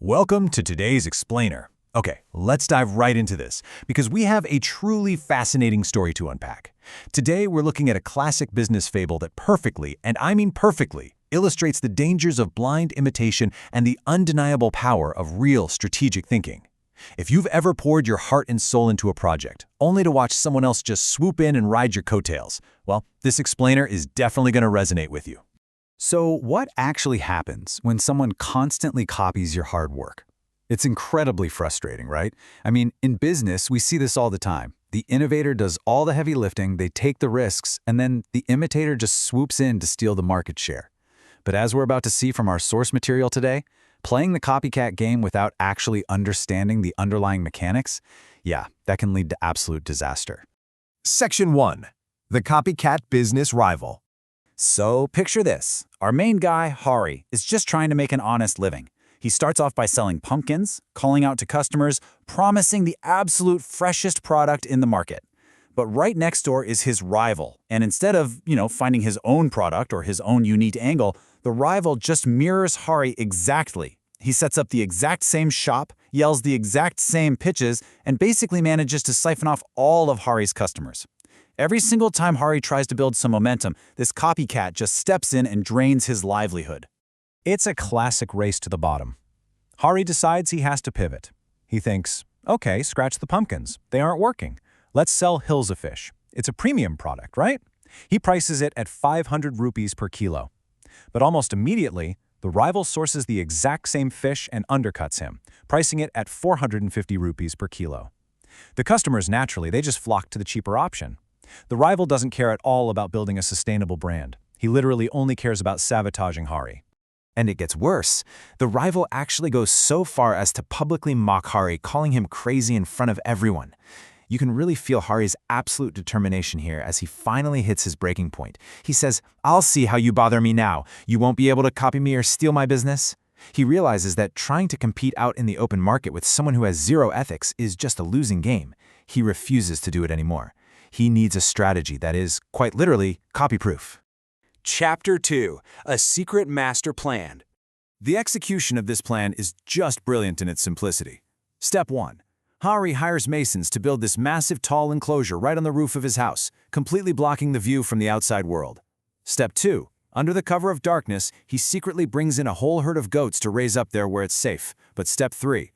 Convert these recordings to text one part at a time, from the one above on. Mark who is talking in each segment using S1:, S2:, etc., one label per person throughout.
S1: Welcome to today's Explainer. Okay, let's dive right into this, because we have a truly fascinating story to unpack. Today, we're looking at a classic business fable that perfectly, and I mean perfectly, illustrates the dangers of blind imitation and the undeniable power of real strategic thinking. If you've ever poured your heart and soul into a project, only to watch someone else just swoop in and ride your coattails, well, this explainer is definitely going to resonate with you.
S2: So what actually happens when someone constantly copies your hard work? It's incredibly frustrating, right? I mean, in business, we see this all the time. The innovator does all the heavy lifting, they take the risks, and then the imitator just swoops in to steal the market share. But as we're about to see from our source material today, playing the copycat game without actually understanding the underlying mechanics, yeah, that can lead to absolute disaster.
S1: Section 1. The Copycat Business Rival.
S3: So picture this. Our main guy, Hari, is just trying to make an honest living. He starts off by selling pumpkins, calling out to customers, promising the absolute freshest product in the market. But right next door is his rival, and instead of, finding his own product or his own unique angle, the rival just mirrors Hari exactly. He sets up the exact same shop, yells the exact same pitches, and basically manages to siphon off all of Hari's customers. Every single time Hari tries to build some momentum, this copycat just steps in and drains his livelihood.
S1: It's a classic race to the bottom. Hari decides he has to pivot. He thinks, okay, scratch the pumpkins. They aren't working. Let's sell hills of fish. It's a premium product, right? He prices it at 500 rupees per kilo. But almost immediately, the rival sources the exact same fish and undercuts him, pricing it at 450 rupees per kilo. The customers, naturally, they just flock to the cheaper option. The rival doesn't care at all about building a sustainable brand. He literally only cares about sabotaging Hari.
S2: And it gets worse. The rival actually goes so far as to publicly mock Hari, calling him crazy in front of everyone. You can really feel Hari's absolute determination here as he finally hits his breaking point. He says, "I'll see how you bother me now. You won't be able to copy me or steal my business." He realizes that trying to compete out in the open market with someone who has zero ethics is just a losing game. He refuses to do it anymore. He needs a strategy that is, quite literally, copy-proof.
S1: Chapter 2. A Secret Master Plan. The execution of this plan is just brilliant in its simplicity. Step 1. Hari hires masons to build this massive tall enclosure right on the roof of his house, completely blocking the view from the outside world. Step 2. Under the cover of darkness, he secretly brings in a whole herd of goats to raise up there where it's safe. But Step 3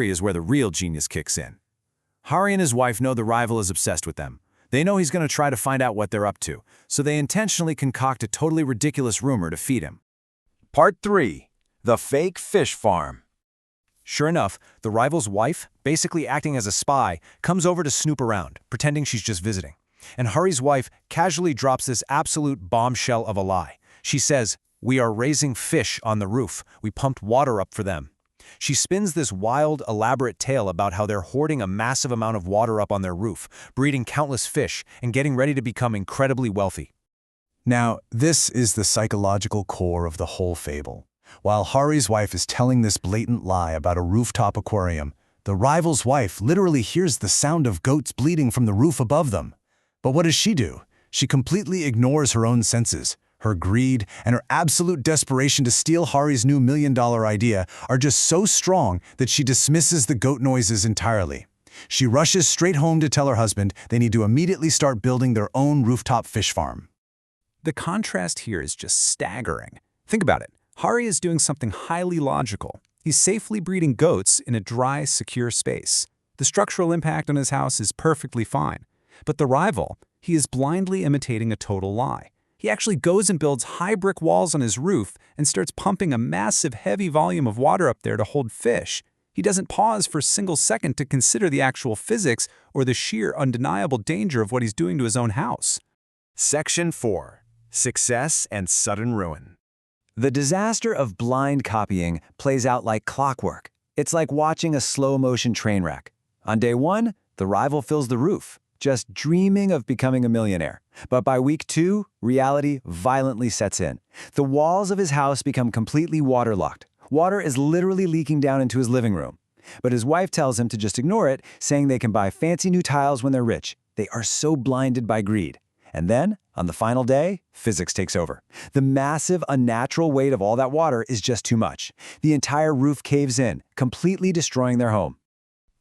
S1: is where the real genius kicks in. Hari and his wife know the rival is obsessed with them. They know he's going to try to find out what they're up to, so they intentionally concoct a totally ridiculous rumor to feed him. Part 3. The Fake Fish Farm. Sure enough, the rival's wife, basically acting as a spy, comes over to snoop around, pretending she's just visiting. And Hari's wife casually drops this absolute bombshell of a lie. She says, "We are raising fish on the roof. We pumped water up for them." She spins this wild, elaborate tale about how they're hoarding a massive amount of water up on their roof, breeding countless fish, and getting ready to become incredibly wealthy.
S4: Now, this is the psychological core of the whole fable. While Hari's wife is telling this blatant lie about a rooftop aquarium, the rival's wife literally hears the sound of goats bleating from the roof above them. But what does she do? She completely ignores her own senses. Her greed and her absolute desperation to steal Hari's new million-dollar idea are just so strong that she dismisses the goat noises entirely. She rushes straight home to tell her husband they need to immediately start building their own rooftop fish farm.
S2: The contrast here is just staggering. Think about it. Hari is doing something highly logical. He's safely breeding goats in a dry, secure space. The structural impact on his house is perfectly fine. But the rival, he is blindly imitating a total lie. He actually goes and builds high brick walls on his roof and starts pumping a massive, heavy volume of water up there to hold fish. He doesn't pause for a single second to consider the actual physics or the sheer undeniable danger of what he's doing to his own house.
S1: Section 4. Success and Sudden Ruin.
S3: The disaster of blind copying plays out like clockwork. It's like watching a slow-motion train wreck. On day 1, the rival fills the roof, just dreaming of becoming a millionaire. But by week 2, reality violently sets in. The walls of his house become completely waterlogged. Water is literally leaking down into his living room. But his wife tells him to just ignore it, saying they can buy fancy new tiles when they're rich. They are so blinded by greed. And then, on the final day, physics takes over. The massive, unnatural weight of all that water is just too much. The entire roof caves in, completely destroying their home.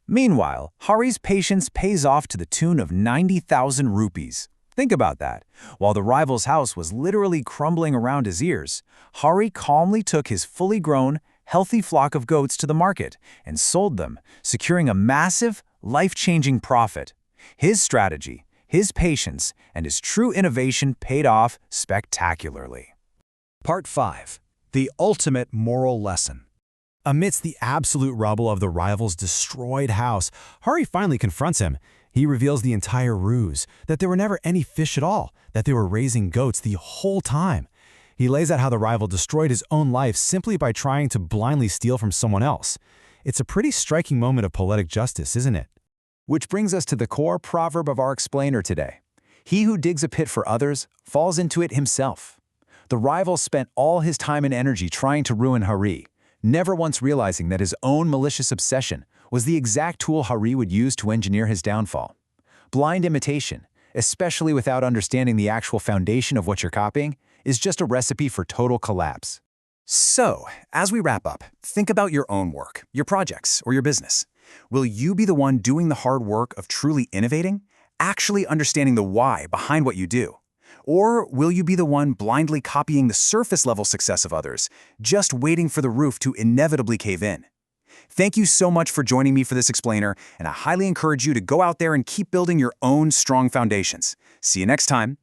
S3: Meanwhile, Hari's patience pays off to the tune of 90,000 rupees. Think about that. While the rival's house was literally crumbling around his ears, Hari calmly took his fully grown, healthy flock of goats to the market and sold them, securing a massive, life-changing profit. His strategy, his patience, and his true innovation paid off spectacularly.
S4: Part 5. The ultimate moral lesson.
S1: Amidst the absolute rubble of the rival's destroyed house, Hari finally confronts him. He reveals the entire ruse, that there were never any fish at all, that they were raising goats the whole time. He lays out how the rival destroyed his own life simply by trying to blindly steal from someone else. It's a pretty striking moment of poetic justice, isn't it?
S3: Which brings us to the core proverb of our explainer today. He who digs a pit for others falls into it himself. The rival spent all his time and energy trying to ruin Hari, never once realizing that his own malicious obsession was the exact tool Hari would use to engineer his downfall. Blind imitation, especially without understanding the actual foundation of what you're copying, is just a recipe for total collapse. So, as we wrap up, think about your own work, your projects, or your business. Will you be the one doing the hard work of truly innovating, actually understanding the why behind what you do? Or will you be the one blindly copying the surface-level success of others, just waiting for the roof to inevitably cave in? Thank you so much for joining me for this explainer, and I highly encourage you to go out there and keep building your own strong foundations. See you next time.